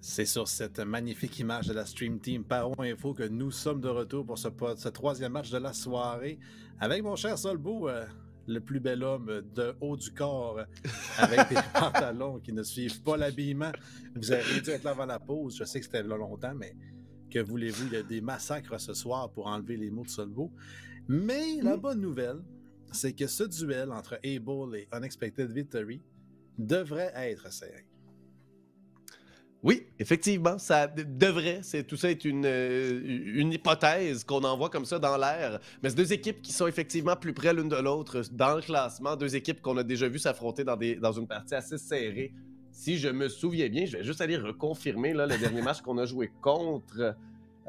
C'est sur cette magnifique image de la Stream Team Paro Info que nous sommes de retour pour ce troisième match de la soirée avec mon cher Solbo, le plus bel homme de haut du corps, avec des pantalons qui ne suivent pas l'habillement. Vous avez dû être là avant la pause. Je sais que c'était là longtemps, mais que voulez-vous? Il y a des massacres ce soir pour enlever les mots de Solbo. Mais la bonne nouvelle, c'est que ce duel entre Able et Unexpected Victory devrait être serré. Oui, effectivement, ça devrait. Tout ça est une hypothèse qu'on envoie comme ça dans l'air. Mais c'est deux équipes qui sont effectivement plus près l'une de l'autre dans le classement. Deux équipes qu'on a déjà vu s'affronter dans une partie assez serrée. Si je me souviens bien, je vais juste aller reconfirmer là, le dernier match qu'on a joué contre.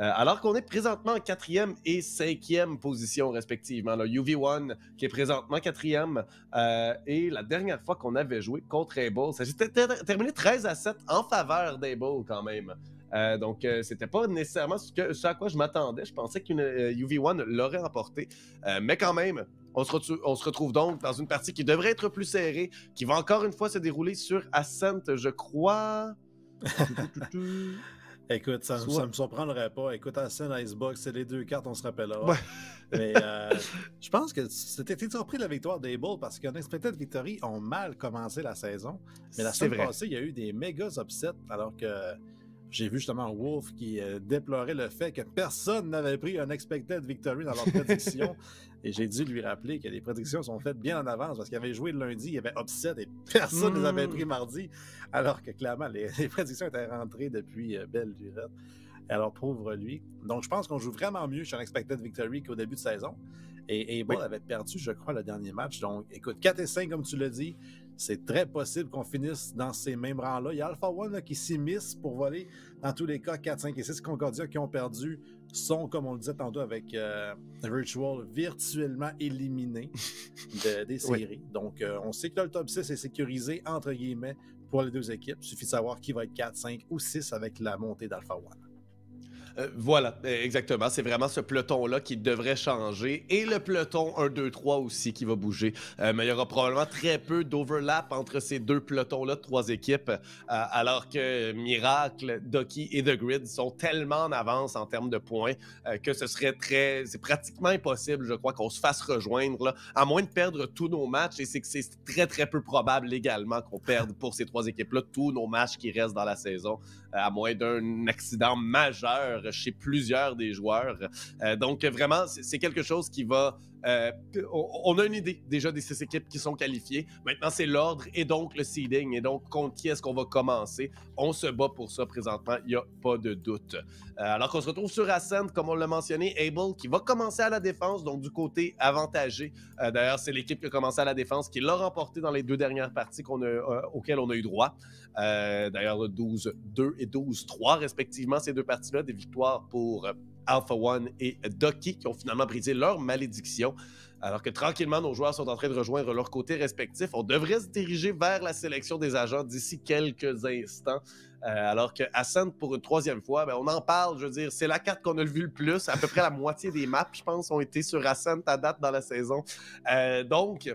Alors qu'on est présentement en 4e et 5e position respectivement. Là, UV1 qui est présentement 4e et la dernière fois qu'on avait joué contre Able, ça s'était terminé 13-7 en faveur d'Able quand même. Donc c'était pas nécessairement ce à quoi je m'attendais. Je pensais qu'une UV1 l'aurait emporté. Mais quand même, on se retrouve donc dans une partie qui devrait être plus serrée, qui va encore une fois se dérouler sur Ascent, je crois. Écoute, ça ne me surprendrait pas. Écoute, Ascent, Icebox, c'est les deux cartes, on se rappellera. Ouais. Mais je pense que c'était surpris de la victoire d'Able parce qu'Unexpected Victory ont mal commencé la saison. Mais la semaine passée, il y a eu des méga upsets alors que j'ai vu justement Wolf qui déplorait le fait que personne n'avait pris Unexpected Victory dans leurs prédictions. Et j'ai dû lui rappeler que les prédictions sont faites bien en avance parce qu'il avait joué le lundi, il y avait upset et personne ne les avait pris mardi. Alors que clairement, les prédictions étaient rentrées depuis belle lurette. Alors, pauvre lui. Donc, je pense qu'on joue vraiment mieux chez Unexpected Victory qu'au début de saison. Et Able avait perdu, je crois, le dernier match. Donc, écoute, 4 et 5, comme tu l'as dit, c'est très possible qu'on finisse dans ces mêmes rangs-là. Il y a Alpha One là, qui s'immisce pour voler. Dans tous les cas, 4, 5 et 6 Concordia qui ont perdu sont, comme on le disait tantôt avec Virtual, virtuellement éliminés des séries. Oui. Donc, on sait que le top 6 est sécurisé, entre guillemets, pour les deux équipes. Il suffit de savoir qui va être 4, 5 ou 6 avec la montée d'Alpha One. Voilà, exactement. C'est vraiment ce peloton-là qui devrait changer. Et le peloton 1, 2, 3 aussi qui va bouger. Mais il y aura probablement très peu d'overlap entre ces deux pelotons-là de trois équipes. Alors que Miracle, Ducky et The Grid sont tellement en avance en termes de points que c'est pratiquement impossible, je crois, qu'on se fasse rejoindre. Là, à moins de perdre tous nos matchs. Et c'est très, très peu probable également qu'on perde pour ces trois équipes-là tous nos matchs qui restent dans la saison. À moins d'un accident majeur chez plusieurs des joueurs. Donc, vraiment, c'est quelque chose qui va... on a une idée déjà des 6 équipes qui sont qualifiées. Maintenant, c'est l'ordre et donc le seeding. Et donc, contre qui est-ce qu'on va commencer? On se bat pour ça présentement, il n'y a pas de doute. Alors qu'on se retrouve sur Ascent, comme on l'a mentionné, Able qui va commencer à la défense, donc du côté avantagé. D'ailleurs, c'est l'équipe qui a commencé à la défense qui l'a remporté dans les 2 dernières parties auxquelles on a eu droit. D'ailleurs, 12-2 et 12-3 respectivement, ces 2 parties-là, des victoires pour Alpha One et Ducky qui ont finalement brisé leur malédiction. Alors que tranquillement, nos joueurs sont en train de rejoindre leur côté respectif. On devrait se diriger vers la sélection des agents d'ici quelques instants. Alors que Ascent, pour une 3e fois, ben, on en parle, je veux dire, c'est la carte qu'on a vu le plus. À peu près la moitié des maps, je pense, ont été sur Ascent à date dans la saison. Donc...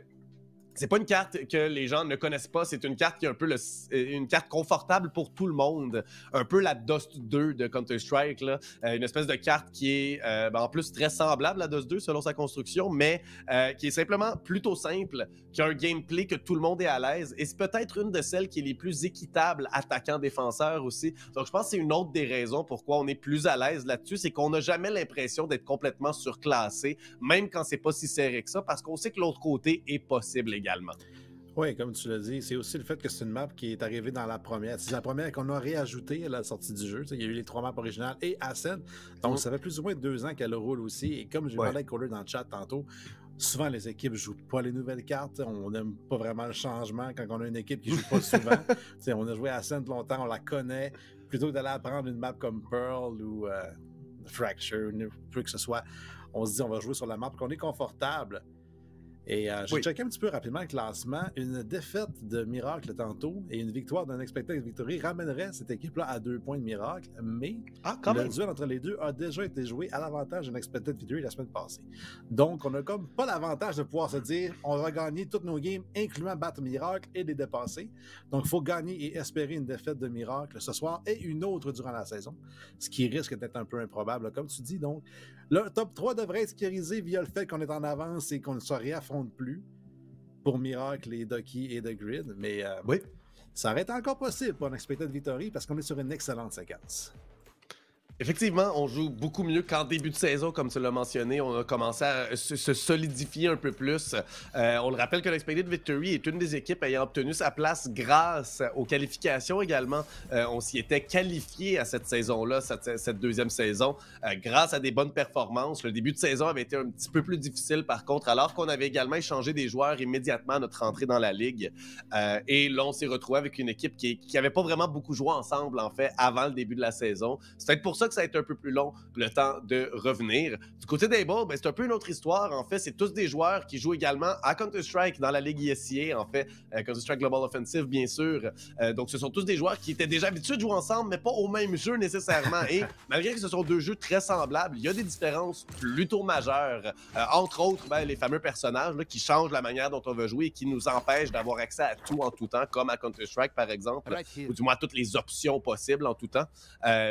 c'est pas une carte que les gens ne connaissent pas, c'est une carte qui est un peu une carte confortable pour tout le monde. Un peu la Dust 2 de Counter-Strike, là. Une espèce de carte qui est en plus très semblable à Dust 2 selon sa construction, mais qui est simplement plutôt simple, qui a un gameplay que tout le monde est à l'aise, et c'est peut-être une de celles qui est les plus équitables attaquant-défenseur aussi. Donc je pense que c'est une autre des raisons pourquoi on est plus à l'aise là-dessus, c'est qu'on n'a jamais l'impression d'être complètement surclassé, même quand c'est pas si serré que ça, parce qu'on sait que l'autre côté est possible également. Oui, comme tu l'as dit, c'est aussi le fait que c'est une map qui est arrivée dans la première. C'est la première qu'on a réajoutée à la sortie du jeu. Il y a eu les 3 maps originales et Ascent. Donc, ça fait plus ou moins 2 ans qu'elle roule aussi. Et comme j'ai parlé avec Caller dans le chat tantôt, souvent les équipes ne jouent pas les nouvelles cartes. On n'aime pas vraiment le changement quand on a une équipe qui ne joue pas souvent. On a joué Ascent longtemps, on la connaît. Plutôt que d'aller apprendre une map comme Pearl ou Fracture, peu que ce soit, on se dit on va jouer sur la map qu'on est confortable. Et j'ai checké un petit peu rapidement le classement. Une défaite de Miracle tantôt et une victoire d'Unexpected Victory ramènerait cette équipe-là à 2 points de Miracle, mais le duel entre les deux a déjà été joué à l'avantage d'Unexpected Victory la semaine passée. Donc, on n'a comme pas l'avantage de pouvoir se dire on va gagner toutes nos games, incluant battre Miracle et les dépasser. Donc, il faut gagner et espérer une défaite de Miracle ce soir et une autre durant la saison, ce qui risque d'être un peu improbable, comme tu dis. Donc, le top 3 devrait être sécurisé via le fait qu'on est en avance et qu'on ne se réaffronte plus pour Miracle et Ducky et The Grid, mais ça aurait été encore possible pour Unexpected Victory parce qu'on est sur une excellente séquence. Effectivement, on joue beaucoup mieux qu'en début de saison, comme tu l'as mentionné. On a commencé à se solidifier un peu plus. On le rappelle que l'Unexpected Victory est une des équipes ayant obtenu sa place grâce aux qualifications également. On s'y était qualifié à cette saison-là, cette deuxième saison, grâce à des bonnes performances. Le début de saison avait été un petit peu plus difficile par contre, alors qu'on avait également échangé des joueurs immédiatement à notre entrée dans la ligue. Et là, on s'est retrouvé avec une équipe qui n'avait pas vraiment beaucoup joué ensemble, en fait, avant le début de la saison. C'est peut-être pour ça que ça a été un peu plus long le temps de revenir. Du côté d'Able, c'est un peu une autre histoire. En fait, c'est tous des joueurs qui jouent également à Counter-Strike dans la Ligue ISCA, en fait, Counter-Strike Global Offensive, bien sûr. Donc, ce sont tous des joueurs qui étaient déjà habitués de jouer ensemble, mais pas au même jeu nécessairement. Et malgré que ce sont deux jeux très semblables, il y a des différences plutôt majeures. Entre autres, les fameux personnages là, qui changent la manière dont on va jouer et qui nous empêchent d'avoir accès à tout en tout temps, comme à Counter-Strike, par exemple, ou du moins à toutes les options possibles en tout temps.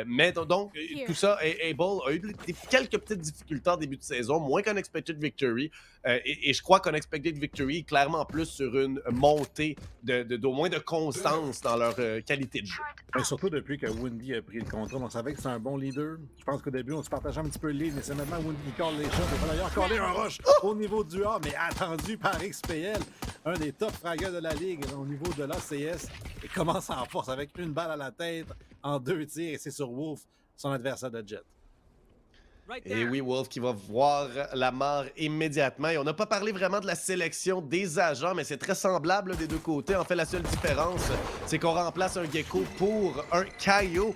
Mais donc, tout ça, Able a eu quelques petites difficultés en début de saison, moins qu'Unexpected Victory. Et je crois qu'Unexpected Victory est clairement plus sur une montée d'au moins de constance dans leur qualité de jeu. Et surtout depuis que Wendy a pris le contrôle, on savait que c'est un bon leader. Je pense qu'au début, on se partageait un petit peu le lead, mais c'est maintenant Wendy qui colle les shots. Il va d'ailleurs coller un rush au niveau du A, mais attendu par XPL, un des top fraggers de la ligue au niveau de l'ACS. Il commence en force avec une balle à la tête en 2 tirs et c'est sur Wolf, son adversaire de Jet. Et oui, Wolf qui va voir la mort immédiatement. Et on n'a pas parlé vraiment de la sélection des agents, mais c'est très semblable des deux côtés. En fait, la seule différence, c'est qu'on remplace un Gecko pour un Kaio.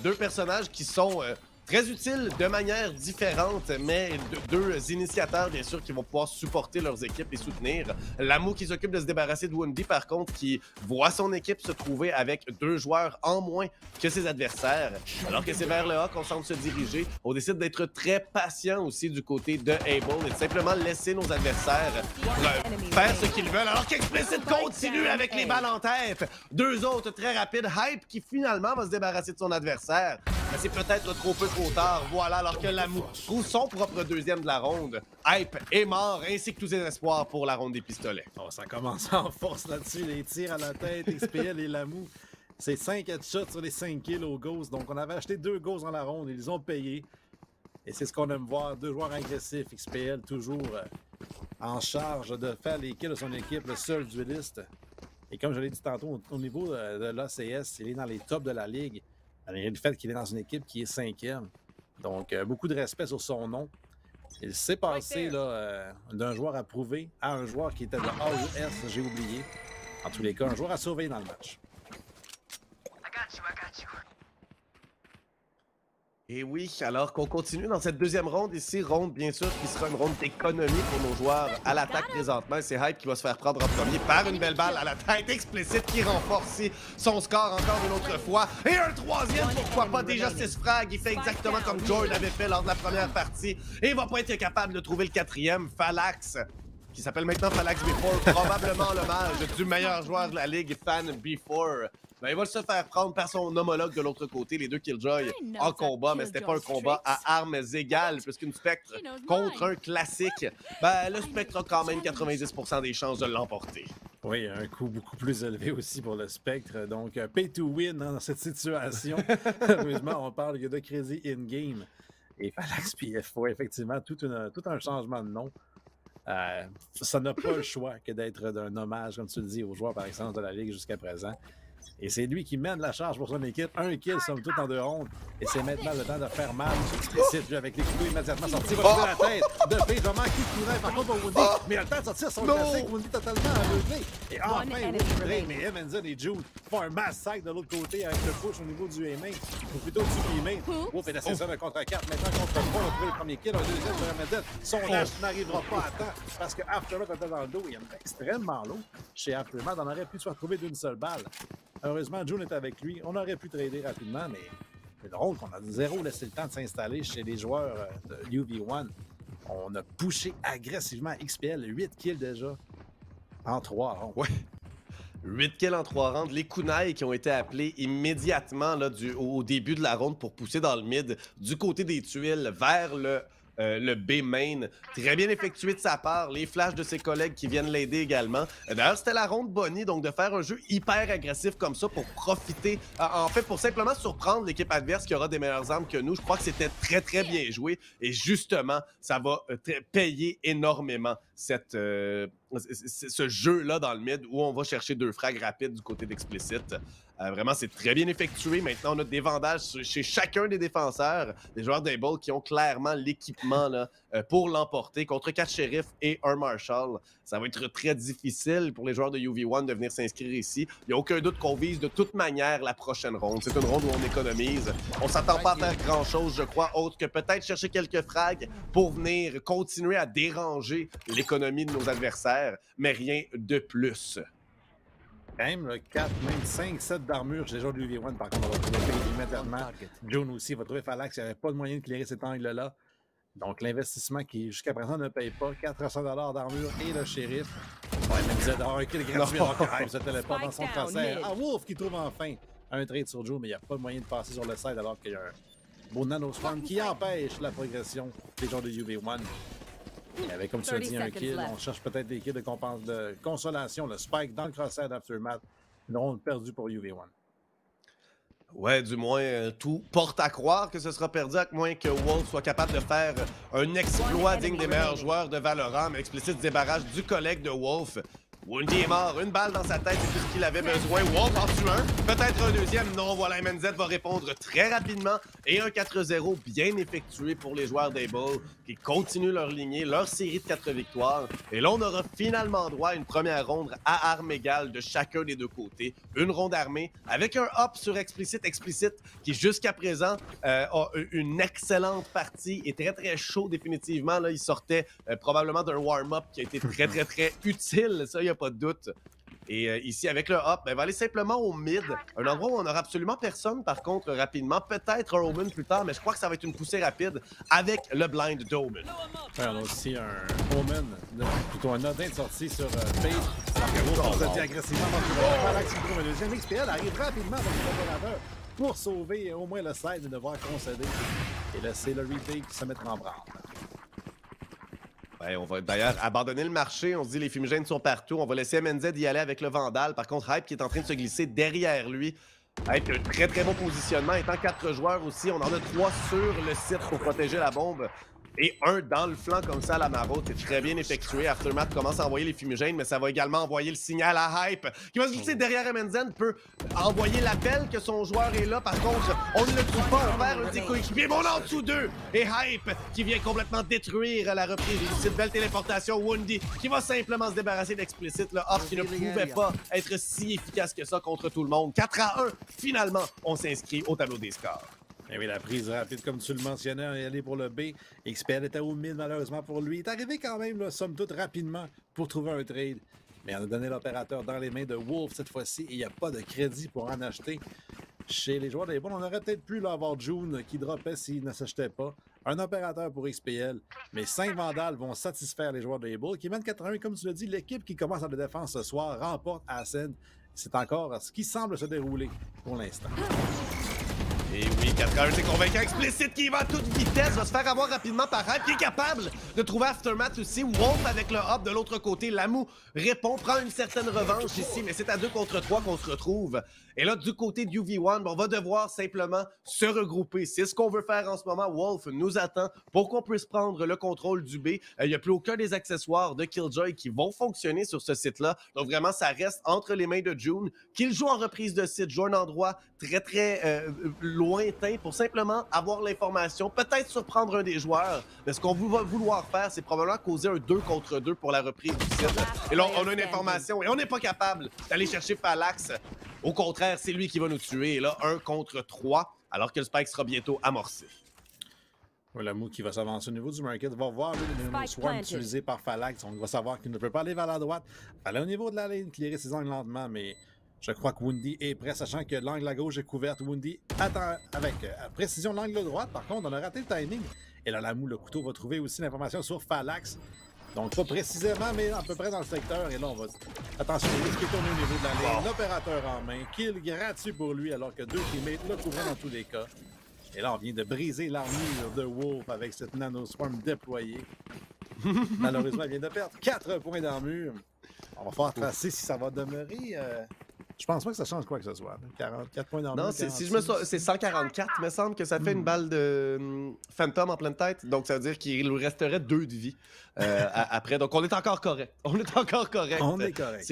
Deux personnages qui sont très utiles de manière différente, mais deux initiateurs, bien sûr, qui vont pouvoir supporter leurs équipes et soutenir. Lamu qui s'occupe de se débarrasser de Wendy, par contre, qui voit son équipe se trouver avec 2 joueurs en moins que ses adversaires. Alors que c'est vers le A qu'on semble se diriger, on décide d'être très patient aussi du côté de Able et de simplement laisser nos adversaires faire ce qu'ils veulent, alors qu'Explicit continue avec les balles en tête. 2 autres très rapides. Hype qui finalement va se débarrasser de son adversaire. Mais c'est peut-être trop peu trop tard. Voilà, alors que Lamu trouve son propre deuxième de la ronde. Hype est mort, ainsi que tous ses espoirs pour la ronde des pistolets. Oh, ça commence en force là-dessus, les tirs à la tête, XPL et Lamu. C'est 5 headshots sur les 5 kills au Ghost. Donc, on avait acheté 2 Ghosts dans la ronde, ils ont payé. Et c'est ce qu'on aime voir, 2 joueurs agressifs. XPL toujours en charge de faire les kills de son équipe, le seul dueliste. Et comme je l'ai dit tantôt, au niveau de l'ACS, il est dans les tops de la ligue. Malgré le fait qu'il est dans une équipe qui est 5e. Donc, beaucoup de respect sur son nom. Il s'est passé d'un joueur approuvé à un joueur qui était de AOS, j'ai oublié. En tous les cas, un joueur à surveiller dans le match. Et oui, alors qu'on continue dans cette deuxième ronde ici, ronde bien sûr qui sera une ronde d'économie pour nos joueurs à l'attaque présentement. C'est Hype qui va se faire prendre en premier par une belle balle à la tête. Explicit qui renforce son score encore une autre fois. Et un troisième, pourquoi pas, déjà 6 frags. Il fait exactement comme Jordan avait fait lors de la première partie. Et il va pas être capable de trouver le 4e, Phalanx, qui s'appelle maintenant Phalanx B4, probablement l'hommage du meilleur joueur de la ligue, Fan B4. Il va se faire prendre par son homologue de l'autre côté, les 2 Killjoy en combat, mais c'était pas un combat à armes égales, puisqu'une Spectre contre un classique, le Spectre a quand même 90% des chances de l'emporter. Oui, un coût beaucoup plus élevé aussi pour le Spectre, donc pay to win dans cette situation. Heureusement, on parle de crédit in-game. Et Phalanx PF4, effectivement, tout un changement de nom. Ça n'a pas le choix que d'être d'un hommage, comme tu le dis, aux joueurs par exemple de la Ligue jusqu'à présent. Et c'est lui qui mène la charge pour son équipe. Un kill, somme toute, en 2 rondes. Et c'est maintenant le temps de faire mal. Explicite, lui, avec les couteaux immédiatement sortis. Va lever la tête. De Page va manquer de coup par contre pour Woundy. Mais il a le temps de sortir son classique. Woundy totalement aveuglé. Et enfin, Woundy, mais Emenzen et June font un massacre de l'autre côté avec le push au niveau du A-main. Ou plutôt du B-main. Wolf est laissé seul contre 4. Maintenant, contre 3, on a trouvé le premier kill. Un deuxième sur Emenzen. Son dash n'arrivera pas à temps parce que Aftermath était dans le dos. Il est extrêmement lourd. Chez Aftermath, on aurait pu se retrouver d'une seule balle. Heureusement, June est avec lui. On aurait pu trader rapidement, mais c'est drôle qu'on a zéro laissé le temps de s'installer chez les joueurs de UV1. On a poussé agressivement XPL, 8 kills déjà en 3 rondes. Ouais. 8 kills en 3 rounds. Les kunai qui ont été appelés immédiatement là, au début de la ronde pour pousser dans le mid du côté des tuiles vers le B main. Très bien effectué de sa part. Les flashs de ses collègues qui viennent l'aider également. D'ailleurs, c'était la ronde Bonnie, donc de faire un jeu hyper agressif comme ça pour profiter, en fait, pour simplement surprendre l'équipe adverse qui aura des meilleures armes que nous. Je crois que c'était très, très bien joué. Et justement, ça va payer énormément ce jeu-là dans le mid où on va chercher 2 frags rapides du côté d'Explicit. Vraiment, c'est très bien effectué. Maintenant, on a des vendages chez chacun des défenseurs. Des joueurs d'Able qui ont clairement l'équipement pour l'emporter contre 4 shérifs et un Marshall. Ça va être très difficile pour les joueurs de UV1 de venir s'inscrire ici. Il n'y a aucun doute qu'on vise de toute manière la prochaine ronde. C'est une ronde où on économise. On ne s'attend pas à faire grand-chose, je crois, autre que peut-être chercher quelques frags pour venir continuer à déranger l'économie de nos adversaires, mais rien de plus. Quand même, 4, même 5, 7 d'armure chez les joueurs de UV1. Par contre, on va trouver immédiatement. June aussi va trouver Phalanx. Il n'y avait pas de moyen de clairer cet angle-là. Donc, l'investissement qui, jusqu'à présent, ne paye pas. 400 $ d'armure et le shérif. Ouais, mais vous êtes un kill gratuit. Vous êtes téléporté dans son tracé. Ah, Wolf qui trouve enfin un trade sur Joe, mais il n'y a pas de moyen de passer sur le side alors qu'il y a un beau nano-spawn qui empêche la progression des joueurs de UV1. Et avec, comme tu as dit, un kill, on cherche peut-être des kills de consolation. Le spike dans le crosshair d'Aftermath. Une ronde perdue pour UV1. Ouais, du moins, tout porte à croire que ce sera perdu, à moins que Wolf soit capable de faire un exploit digne des meilleurs joueurs de Valorant, mais Explicit se débarrasse du collègue de Wolf. Woundy est mort, une balle dans sa tête, c'est tout ce qu'il avait besoin. Wolf en tue un, peut-être un deuxième. Non, voilà, MNZ va répondre très rapidement. Et un 4-0 bien effectué pour les joueurs d'Able qui continuent leur lignée, leur série de 4 victoires. Et là, on aura finalement droit à une première ronde à armes égales de chacun des deux côtés. Une ronde armée avec un up sur Explicit qui jusqu'à présent a une excellente partie et très très chaud définitivement. Là, il sortait probablement d'un warm-up qui a été très très très utile, ça, il n'y a pas de doute. Et ici, avec le hop, il va aller simplement au mid, un endroit où on n'aura absolument personne, par contre, rapidement. Peut-être un Omen plus tard, mais je crois que ça va être une poussée rapide avec le blind d'Omen. Ouais, on a aussi un Omen, plutôt un Odin de sortie sur Page. Alors que Wolf, on se dit agressivement, Phalanx qui trouve un deuxième. XPL arrive rapidement avec le opérateur pour sauver au moins le side et devoir concéder et laisser le retake se mettre en branle. Ouais, on va d'ailleurs abandonner le marché. On se dit les fumigènes sont partout. On va laisser MNZ y aller avec le Vandal. Par contre, Hype qui est en train de se glisser derrière lui. Hype a un très très bon positionnement. Étant 4 joueurs aussi, on en a 3 sur le site pour protéger la bombe. Et un dans le flanc comme ça à la Maro, c'est très bien effectué. Aftermath commence à envoyer les fumigènes, mais ça va également envoyer le signal à Hype, qui va se glisser derrière MNZ, peut envoyer l'appel que son joueur est là. Par contre, on ne le trouve pas, on perd un de ses coéquipiers, mais on est en dessous d'eux. Et Hype, qui vient complètement détruire la reprise de cette belle téléportation. Woundy, qui va simplement se débarrasser d'Explicit, le off qui ne pouvait pas être si efficace que ça contre tout le monde. 4-1, finalement, on s'inscrit au tableau des scores. Et oui, la prise rapide, comme tu le mentionnais, on est allé pour le B. XPL était au mid, malheureusement pour lui. Il est arrivé quand même, là, somme toute, rapidement pour trouver un trade. Mais on a donné l'opérateur dans les mains de Wolf cette fois-ci et il n'y a pas de crédit pour en acheter. Chez les joueurs des Bulls, on aurait peut-être pu avoir June qui droppait s'il ne s'achetait pas. Un opérateur pour XPL, mais 5 Vandals vont satisfaire les joueurs des Bulls qui mènent 4-1. Comme tu l'as dit, l'équipe qui commence en défense ce soir remporte Ascend. C'est encore ce qui semble se dérouler pour l'instant. Et oui, 4-1, c'est convaincant. Explicit qui va à toute vitesse, va se faire avoir rapidement par Hype, qui est capable de trouver Aftermath aussi. Wolf avec le hop de l'autre côté. Lamu répond, prend une certaine revanche ici, mais c'est à 2 contre 3 qu'on se retrouve. Et là, du côté de UV1, on va devoir simplement se regrouper. C'est ce qu'on veut faire en ce moment. Wolf nous attend pour qu'on puisse prendre le contrôle du B. Il n'y a plus aucun des accessoires de Killjoy qui vont fonctionner sur ce site-là. Donc vraiment, ça reste entre les mains de June, qu'il joue en reprise de site, joue un endroit très lointain pour simplement avoir l'information, peut-être surprendre un des joueurs. Mais ce qu'on va vouloir faire, c'est probablement causer un 2 contre 2 pour la reprise du site. Et là, on a une information et on n'est pas capable d'aller chercher Phalanx. Au contraire, c'est lui qui va nous tuer. Et là, 1 contre 3, alors que le spike sera bientôt amorcé. Voilà, Mou qui va s'avancer au niveau du market. Va voir le swarm utilisé par Phalanx. On va savoir qu'il ne peut pas aller vers la droite. Aller au niveau de la ligne, clairer ses angles lentement, mais je crois que Woundy est prêt, sachant que l'angle à gauche est couverte. Woundy attend avec précision l'angle droite. Par contre, on a raté le timing. Et là, la Mou, le couteau, va trouver aussi l'information sur Phalanx. Donc, pas précisément, mais à peu près dans le secteur. Et là, on va... Attention, il qui tourne au niveau de la ligne. L'opérateur en main. Kill gratuit pour lui, alors que 2 teammates le couvrent dans tous les cas. Et là, on vient de briser l'armure de Wolf avec cette Nano Swarm déployée. Malheureusement, il vient de perdre 4 points d'armure. On va faire tracer si ça va demeurer. Je pense pas que ça change quoi que ce soit. 44 points d'armure. Non, si je me souviens, c'est 144. Il me semble que ça fait une balle de Phantom en pleine tête. Donc, ça veut dire qu'il lui resterait 2 de vie après. Donc, on est encore correct. On est encore correct. On est correct.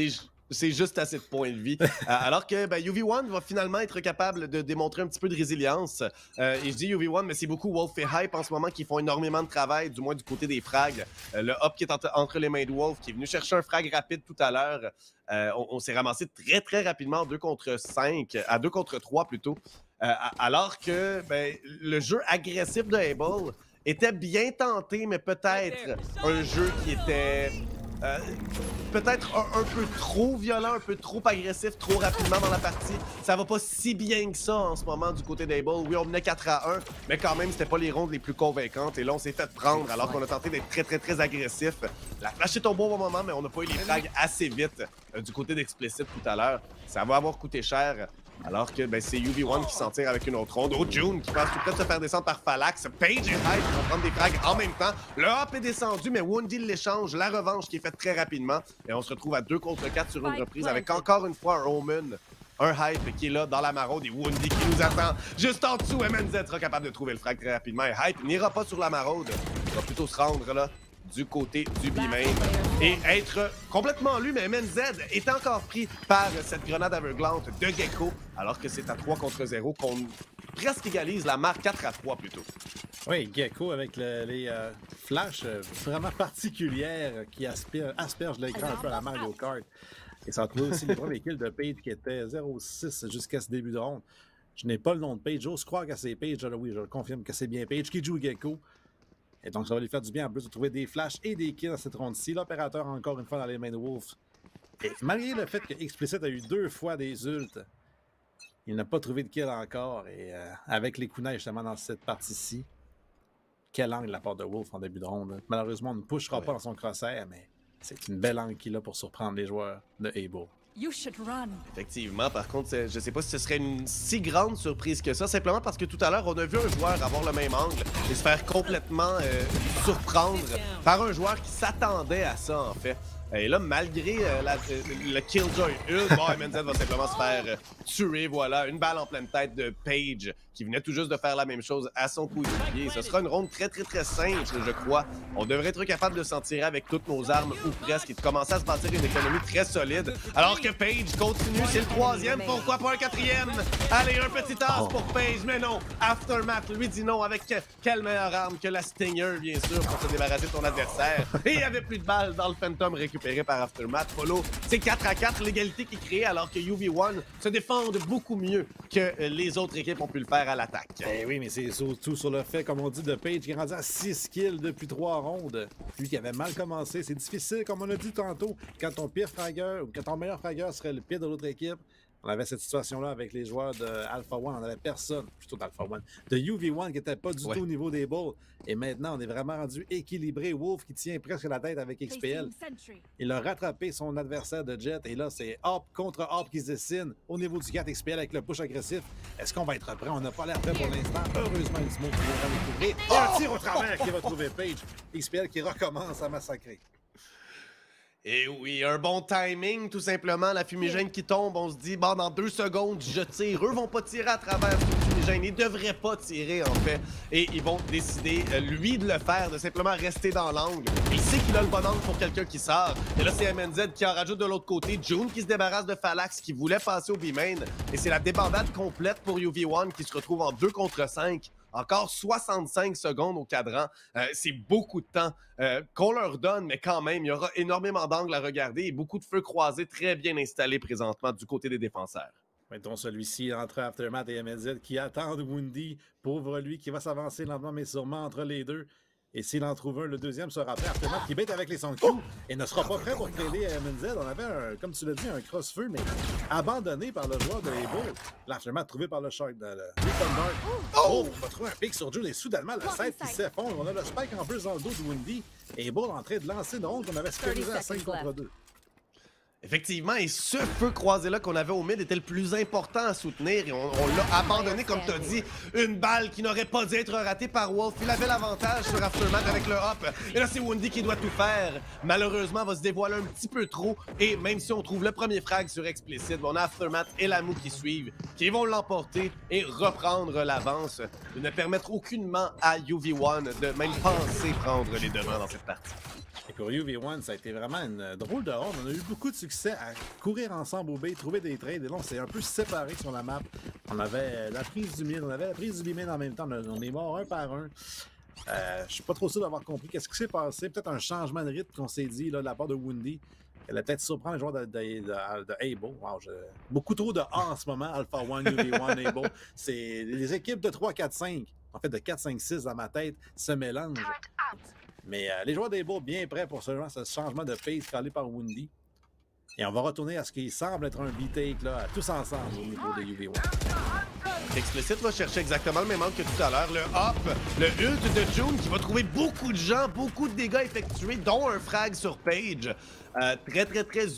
C'est juste assez de points de vie. Alors que UV1 va finalement être capable de démontrer un petit peu de résilience. Et je dis UV1, mais c'est beaucoup Wolf et Hype en ce moment qui font énormément de travail, du moins du côté des frags. Le hop qui est entre les mains de Wolf, qui est venu chercher un frag rapide tout à l'heure. On s'est ramassé très rapidement en 2 contre 5, à 2 contre 3 plutôt. Alors que le jeu agressif de Able était bien tenté, mais peut-être un jeu qui était... peut-être un peu trop violent, un peu trop agressif, trop rapidement dans la partie. Ça va pas si bien que ça en ce moment du côté d'Able. Oui, on menait 4-1, mais quand même, c'était pas les rondes les plus convaincantes. Et là, on s'est fait prendre alors qu'on a tenté d'être très agressif. La flash est tombée au bon moment, mais on n'a pas eu les frags assez vite du côté d'Explicit tout à l'heure. Ça va avoir coûté cher. Alors que c'est UV1 qui s'en tire avec une autre ronde. June qui passe tout près de se faire descendre par Phalanx. Page et Hype vont prendre des frags en même temps. Le hop est descendu, mais Woundy l'échange. La revanche qui est faite très rapidement. Et on se retrouve à 2 contre 4 sur une reprise avec encore une fois un Omen. Un Hype qui est là dans la maraude et Woundy qui nous attend juste en dessous. MNZ sera capable de trouver le frag très rapidement. Et Hype n'ira pas sur la maraude. Il va plutôt se rendre là du côté du B-main et être complètement lu, mais MNZ est encore pris par cette grenade aveuglante de Gecko, alors que c'est à 3 contre 0 qu'on presque égalise la marque 4-3 plutôt. Oui, Gecko avec les flashs vraiment particulières qui aspergent l'écran un peu à la Mario Kart. Et ça a trouvé aussi les premiers kills de Page qui étaient 0-6 jusqu'à ce début de ronde. Je n'ai pas le nom de Page, j'ose croire que c'est Page. Alors oui, je le confirme que c'est bien Page qui joue Gecko. Et donc, ça va lui faire du bien en plus de trouver des flashs et des kills dans cette ronde-ci. L'opérateur, encore une fois, dans les mains de Wolf. Et malgré le fait que Explicit a eu 2 fois des ults, il n'a pas trouvé de kill encore. Et avec les kunai, justement, dans cette partie-ci, quel angle la part de Wolf en début de ronde. Malheureusement, on ne pushera pas dans son crosshair, mais c'est une belle angle qu'il a pour surprendre les joueurs de Able. Effectivement, par contre, je ne sais pas si ce serait une si grande surprise que ça, simplement parce que tout à l'heure, on a vu un joueur avoir le même angle et se faire complètement surprendre par un joueur qui s'attendait à ça, en fait. Et là, malgré le Killjoy Ult, MNZ va simplement se faire tuer, voilà. Une balle en pleine tête de Page, qui venait tout juste de faire la même chose à son coéquipier. Ce sera une ronde très simple, je crois. On devrait être capable de s'en tirer avec toutes nos armes, ou presque, et de commencer à se bâtir une économie très solide. Alors que Page continue, c'est le 3e, pourquoi pas un 4e? Allez, un petit as pour Page, mais non! Aftermath lui dit non, avec quelle meilleure arme que la Stinger, bien sûr, pour se débarrasser de son adversaire. Et il n'y avait plus de balles dans le Phantom récupéré par Aftermath. Follow, c'est 4-4, l'égalité qui crée, alors que UV1 se défendent beaucoup mieux que les autres équipes ont pu le faire à l'attaque. Eh oui, mais c'est surtout sur le fait, comme on dit, de Page qui est rendu à 6 kills depuis 3 rondes. Lui qui avait mal commencé. C'est difficile, comme on a dit tantôt, quand ton pire fragueur ou quand ton meilleur fragueur serait le pire de l'autre équipe, On avait cette situation-là avec les joueurs de Alpha One. On n'avait personne, plutôt d'Alpha One, de UV1 qui n'était pas du tout au niveau des balls. Et maintenant, on est vraiment rendu équilibré. Wolf qui tient presque la tête avec XPL. Il a rattrapé son adversaire de Jet. Et là, c'est Hop contre Hop qui se dessine au niveau du 4 XPL avec le push agressif. Est-ce qu'on va être prêt? On n'a pas l'air prêt pour l'instant. Heureusement, il se montre qu'il va le couvrir. Et un tir au travers qui va trouver Page. XPL qui recommence à massacrer. Et oui, un bon timing, tout simplement. La fumigène qui tombe, on se dit, bon, dans 2 secondes, je tire. Eux vont pas tirer à travers cette fumigène. Ils devraient pas tirer, en fait. Et ils vont décider, lui, de le faire, de simplement rester dans l'angle. Il sait qu'il a le bon angle pour quelqu'un qui sort. Et là, c'est MNZ qui en rajoute de l'autre côté. June qui se débarrasse de Phalanx, qui voulait passer au B-main. Et c'est la débandade complète pour UV1 qui se retrouve en 2 contre 5. Encore 65 secondes au cadran. C'est beaucoup de temps qu'on leur donne, mais quand même, il y aura énormément d'angles à regarder et beaucoup de feux croisés très bien installés présentement du côté des défenseurs. Mettons celui-ci entre Aftermath et MNZ qui attendent Woundy, pauvre lui, qui va s'avancer lentement mais sûrement entre les deux. Et s'il en trouve un, le deuxième sera prêt. Aftermath qui bête avec les sons de coup et ne sera pas prêt pour trader à MNZ. On avait, comme tu l'as dit, un cross-feu, mais abandonné par le joueur de Able. L'Aftermath trouvé par le Shark de Thunder. Oh! On va trouver un pic sur Jules et soudainement le set qui s'effondre. On a le spike en plus dans le dos de Woundy. Et Able en train de lancer une ronde qu'on avait sécurisé à 5 contre 2. Effectivement, et ce feu croisé-là qu'on avait au mid était le plus important à soutenir et on l'a abandonné, comme tu as dit. Une balle qui n'aurait pas dû être ratée par Wolf. Il avait l'avantage sur Aftermath avec le hop. Et là, c'est Woundy qui doit tout faire. Malheureusement, va se dévoiler un petit peu trop. Et même si on trouve le premier frag sur Explicit, on a Aftermath et Lamu qui suivent, qui vont l'emporter et reprendre l'avance, de ne permettre aucunement à UV1 de même penser prendre les devants dans cette partie. Et pour UV1, ça a été vraiment une drôle de ronde. On a eu beaucoup de succès à courir ensemble au B, trouver des trades. Et là, on s'est un peu séparés sur la map. On avait la prise du mid, on avait la prise du B-main en même temps. On est morts un par un. Je suis pas trop sûr d'avoir compris qu'est-ce qui s'est passé. Peut-être un changement de rythme qu'on s'est dit là, de la part de Woundy. Elle a peut-être surprendre les joueurs de Able. Wow, beaucoup trop de A en ce moment. Alpha 1, UV1, Able. C'est les équipes de 3, 4, 5. En fait, de 4, 5, 6 dans ma tête se mélangent. Mais les joueurs des Bulls bien prêts pour ce changement de pace calé par Woundy. Et on va retourner à ce qui semble être un B-take là, tous ensemble au niveau de UV1. Explicit va chercher exactement le même angle que tout à l'heure. Le hop, le ult de June qui va trouver beaucoup de gens, beaucoup de dégâts effectués, dont un frag sur Page. Très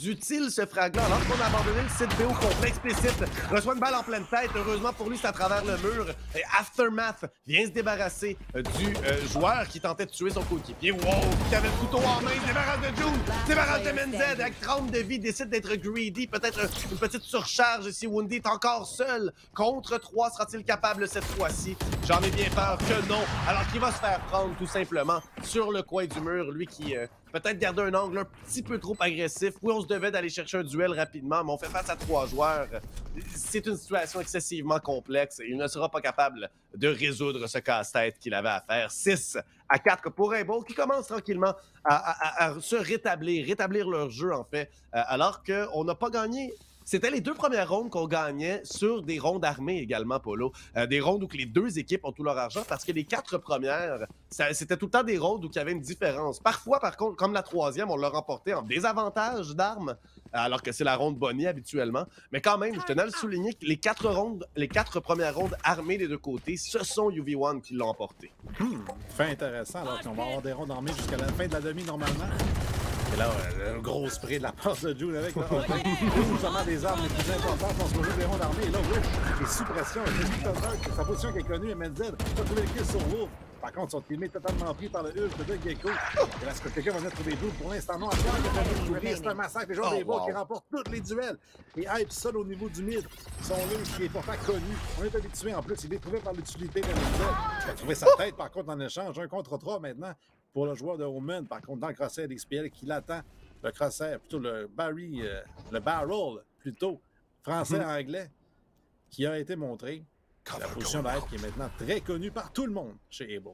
utile ce frag-là. Alors qu'on a abandonné le site B au complet. Explicit reçoit une balle en pleine tête. Heureusement pour lui, c'est à travers le mur. Et Aftermath vient se débarrasser du joueur qui tentait de tuer son coéquipier. Wow! Qui avait le couteau en main. Il se débarrasse de June. Se débarrasse de MNZ. Avec 30 de vie, décide d'être greedy. Peut-être une petite surcharge si Woundy est encore seul. Contre 3, sera-t-il capable cette fois-ci? J'en ai bien peur que non. Alors qu'il va se faire prendre tout simplement sur le coin du mur. Lui qui... peut-être garder un angle un petit peu trop agressif. Oui, on se devait d'aller chercher un duel rapidement, mais on fait face à 3 joueurs. C'est une situation excessivement complexe et il ne sera pas capable de résoudre ce casse-tête qu'il avait à faire. 6-4 pour Able qui commence tranquillement à se rétablir leur jeu en fait, alors qu'on n'a pas gagné. C'était les 2 premières rondes qu'on gagnait sur des rondes armées également, Polo. Des rondes où que les 2 équipes ont tout leur argent parce que les 4 premières, c'était tout le temps des rondes où il y avait une différence. Parfois, par contre, comme la 3e, on l'a remporté en désavantage d'armes, alors que c'est la ronde Bonnie habituellement. Mais quand même, je tenais à le souligner que les 4 premières rondes armées des 2 côtés, ce sont UV1 qui l'ont emporté. Fait intéressant, alors qu'on va avoir des rondes armées jusqu'à la fin de la demi normalement. Et là, le gros spray de la part de June avec là, justement des armes les plus importantes dans ce projet des rondes armées. Et là, Wish est sous pression. Sa position qui est connue, MNZ, va trouver le kill sur Wolf. Par contre, son teammate totalement pris par le Hulk de Gecko. Et là, est-ce que quelqu'un va venir trouver June? Pour l'instant, non. C'est un massacre. Les joueurs des Bulls qui remportent tous les duels. Et Hype seul au niveau du mid. Son Hulk qui est pourtant connu. On est habitué en plus. Il est trouvé par l'utilité de MNZ. Il a trouvé sa tête, par contre, en échange. 1 contre 3 maintenant. Pour le joueur de Omen, par contre, dans le crosshair d'XPL qui l'attend, le crosshair, plutôt le barrel, plutôt, français-anglais, qui a été montré. La position d'Hype qui est maintenant très connue par tout le monde chez Able.